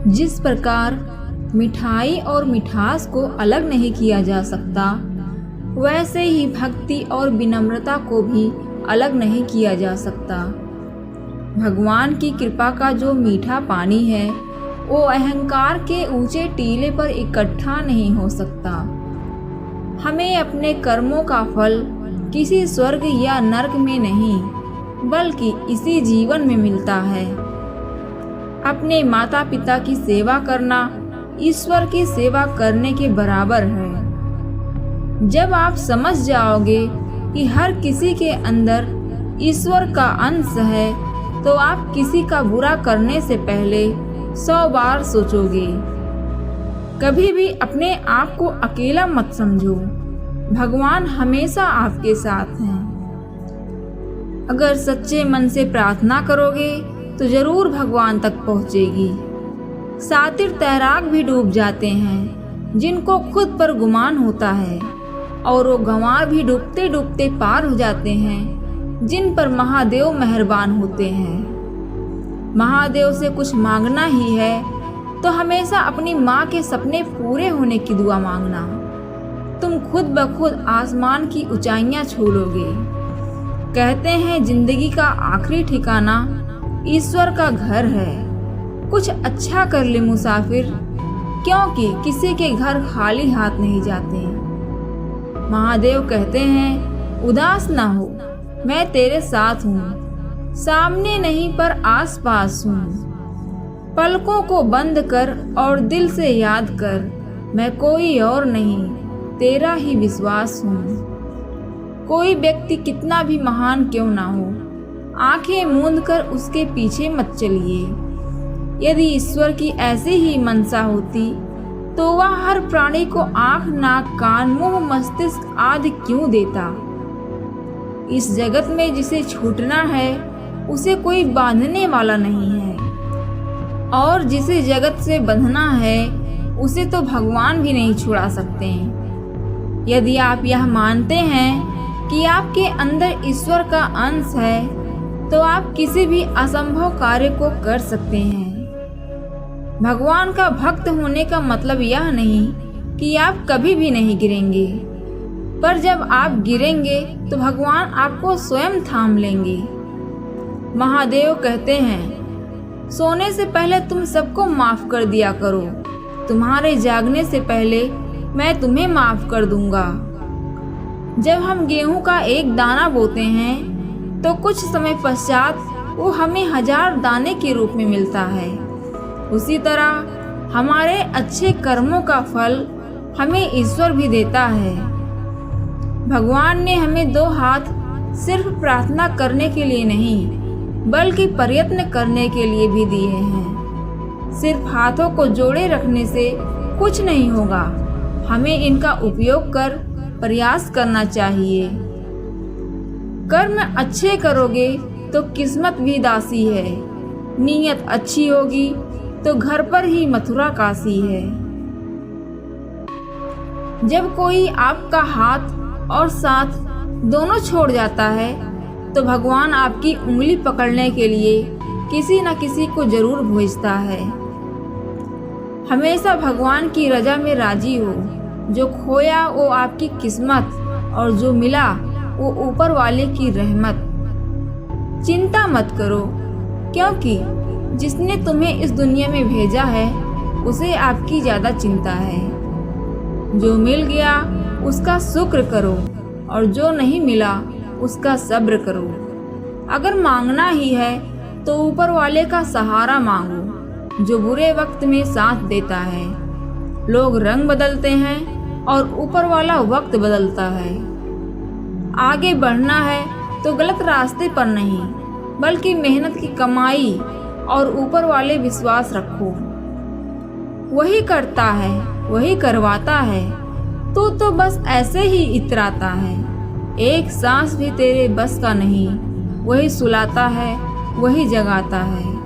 जिस प्रकार मिठाई और मिठास को अलग नहीं किया जा सकता, वैसे ही भक्ति और विनम्रता को भी अलग नहीं किया जा सकता। भगवान की कृपा का जो मीठा पानी है, वो अहंकार के ऊंचे टीले पर इकट्ठा नहीं हो सकता। हमें अपने कर्मों का फल किसी स्वर्ग या नरक में नहीं, बल्कि इसी जीवन में मिलता है। अपने माता पिता की सेवा करना ईश्वर की सेवा करने के बराबर है। जब आप समझ जाओगे कि हर किसी के अंदर ईश्वर का अंश है, तो आप किसी का बुरा करने से पहले 100 बार सोचोगे। कभी भी अपने आप को अकेला मत समझो। भगवान हमेशा आपके साथ हैं। अगर सच्चे मन से प्रार्थना करोगे तो जरूर भगवान तक पहुंचेगी। सातिर तैराक भी डूब जाते हैं, जिनको खुद पर गुमान होता है, और वो गंवार भी डूबते डूबते पार हो जाते हैं, जिन पर महादेव मेहरबान होते हैं। महादेव से कुछ मांगना ही है तो हमेशा अपनी माँ के सपने पूरे होने की दुआ मांगना। तुम खुद ब खुद आसमान की ऊंचाइयां छू लोगे। कहते हैं जिंदगी का आखिरी ठिकाना ईश्वर का घर है। कुछ अच्छा कर ले मुसाफिर, क्योंकि किसी के घर खाली हाथ नहीं जाते। महादेव कहते हैं उदास ना हो, मैं तेरे साथ हूँ। सामने नहीं पर आस पास हूँ। पलकों को बंद कर और दिल से याद कर, मैं कोई और नहीं, तेरा ही विश्वास हूँ। कोई व्यक्ति कितना भी महान क्यों ना हो, आंखें मूंद कर उसके पीछे मत चलिए। यदि ईश्वर की ऐसी ही मनसा होती तो वह हर प्राणी को आँख, नाक, कान, मुंह, मस्तिष्क आदि क्यों देता। इस जगत में जिसे छूटना है उसे कोई बांधने वाला नहीं है, और जिसे जगत से बंधना है उसे तो भगवान भी नहीं छुड़ा सकते। यदि आप यह मानते हैं कि आपके अंदर ईश्वर का अंश है, तो आप किसी भी असंभव कार्य को कर सकते हैं। भगवान का भक्त होने का मतलब यह नहीं कि आप कभी भी नहीं गिरेंगे, पर जब आप गिरेंगे तो भगवान आपको स्वयं थाम लेंगे। महादेव कहते हैं सोने से पहले तुम सबको माफ कर दिया करो, तुम्हारे जागने से पहले मैं तुम्हें माफ कर दूंगा। जब हम गेहूं का एक दाना बोते हैं तो कुछ समय पश्चात वो हमें 1000 दाने के रूप में मिलता है। उसी तरह हमारे अच्छे कर्मों का फल हमें ईश्वर भी देता है। भगवान ने हमें 2 हाथ सिर्फ प्रार्थना करने के लिए नहीं, बल्कि प्रयत्न करने के लिए भी दिए हैं। सिर्फ हाथों को जोड़े रखने से कुछ नहीं होगा, हमें इनका उपयोग कर प्रयास करना चाहिए। कर्म अच्छे करोगे तो किस्मत भी दासी है। नीयत अच्छी होगी तो घर पर ही मथुरा काशी है। जब कोई आपका हाथ और साथ दोनों छोड़ जाता है तो भगवान आपकी उंगली पकड़ने के लिए किसी न किसी को जरूर भेजता है। हमेशा भगवान की रजा में राजी हो। जो खोया वो आपकी किस्मत, और जो मिला वो ऊपर वाले की रहमत। चिंता मत करो, क्योंकि जिसने तुम्हें इस दुनिया में भेजा है उसे आपकी ज़्यादा चिंता है। जो मिल गया उसका शुक्र करो, और जो नहीं मिला उसका सब्र करो। अगर मांगना ही है तो ऊपर वाले का सहारा मांगो, जो बुरे वक्त में साथ देता है। लोग रंग बदलते हैं और ऊपर वाला वक्त बदलता है। आगे बढ़ना है तो गलत रास्ते पर नहीं, बल्कि मेहनत की कमाई और ऊपर वाले विश्वास रखो। वही करता है, वही करवाता है। तो बस ऐसे ही इतराता है। एक सांस भी तेरे बस का नहीं, वही सुलाता है, वही जगाता है।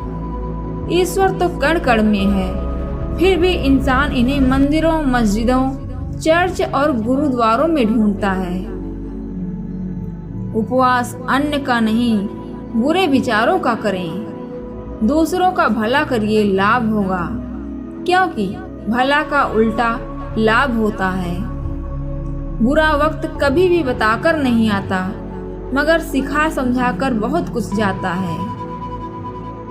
ईश्वर तो कण कण में है, फिर भी इंसान इन्हें मंदिरों, मस्जिदों, चर्च और गुरुद्वारों में ढूंढता है। उपवास अन्न का नहीं, बुरे विचारों का करें। दूसरों का भला करिए, लाभ होगा। क्योंकि भला का उल्टा लाभ होता है। बुरा वक्त कभी भी बताकर नहीं आता, मगर सिखा समझाकर बहुत कुछ जाता है।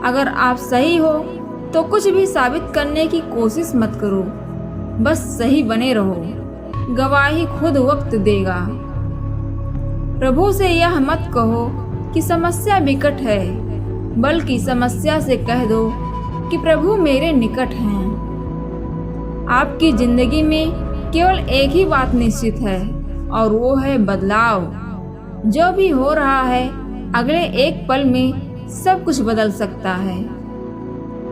अगर आप सही हो तो कुछ भी साबित करने की कोशिश मत करो, बस सही बने रहो। गवाही खुद वक्त देगा। प्रभु से यह मत कहो कि समस्या विकट है, बल्कि समस्या से कह दो कि प्रभु मेरे निकट हैं। आपकी जिंदगी में केवल एक ही बात निश्चित है, और वो है बदलाव। जो भी हो रहा है अगले एक पल में सब कुछ बदल सकता है।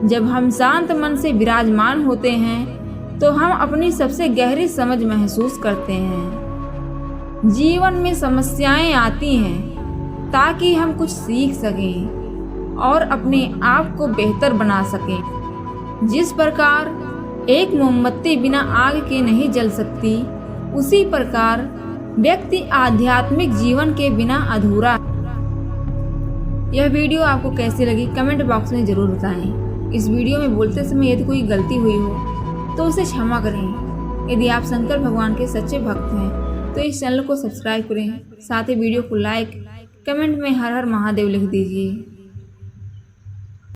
जब हम शांत मन से विराजमान होते हैं तो हम अपनी सबसे गहरी समझ महसूस करते हैं। जीवन में समस्याएं आती हैं ताकि हम कुछ सीख सकें और अपने आप को बेहतर बना सकें। जिस प्रकार एक मोमबत्ती बिना आग के नहीं जल सकती, उसी प्रकार व्यक्ति आध्यात्मिक जीवन के बिना अधूरा है। यह वीडियो आपको कैसी लगी कमेंट बॉक्स में जरूर बताएं। इस वीडियो में बोलते समय यदि कोई गलती हुई हो तो उसे क्षमा करें। यदि आप शंकर भगवान के सच्चे भक्त हैं तो इस चैनल को सब्सक्राइब करें, साथ ही वीडियो को लाइक, कमेंट में हर हर महादेव लिख दीजिए।